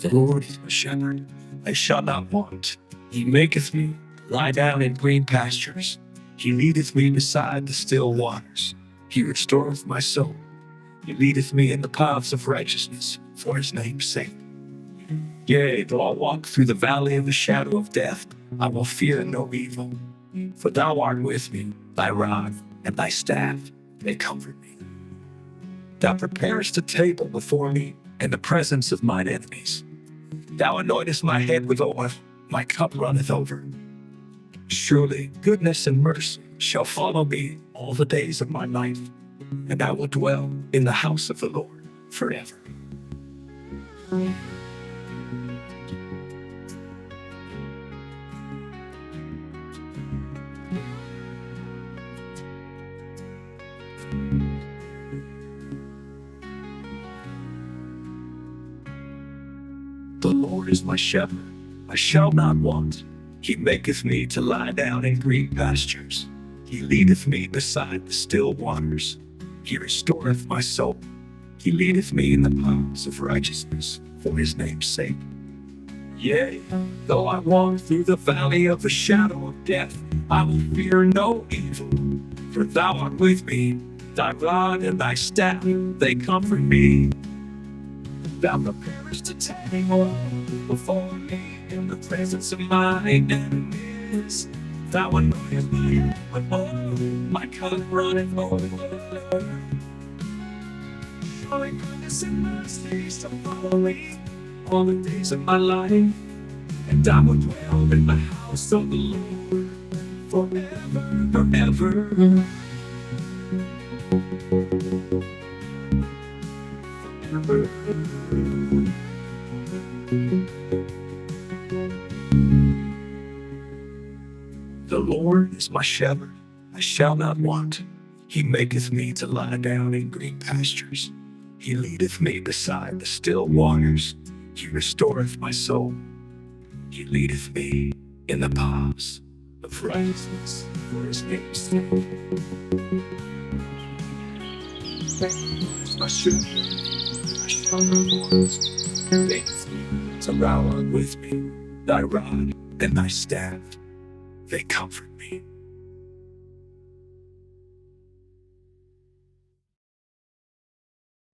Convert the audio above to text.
The Lord is my shepherd, I shall not want. He maketh me lie down in green pastures. He leadeth me beside the still waters. He restoreth my soul. He leadeth me in the paths of righteousness for his name's sake. Yea, though I walk through the valley of the shadow of death, I will fear no evil. For thou art with me, thy rod and thy staff, they comfort me. Thou preparest a table before me in the presence of mine enemies. Thou anointest my head with oil, my cup runneth over. Surely goodness and mercy shall follow me all the days of my life, and I will dwell in the house of the Lord forever. The Lord is my shepherd, I shall not want. He maketh me to lie down in green pastures. He leadeth me beside the still waters. He restoreth my soul. He leadeth me in the paths of righteousness for his name's sake. Yea, though I walk through the valley of the shadow of death, I will fear no evil. For thou art with me, thy rod and thy staff, they comfort me. Thou preparest a table before me in the presence of mine enemies. Thou anointest my head with oil, my cup runneth over. Surely goodness and mercy shall follow me all the days of my life, and I will dwell in the house of the Lord forever, forever. The Lord is my shepherd, I shall not want. He maketh me to lie down in green pastures. He leadeth me beside the still waters. He restoreth my soul. He leadeth me in the paths of righteousness for his name's sake. My shepherd, I shall not want. He maketh me to lie with me, thy rod and thy staff, they comfort me.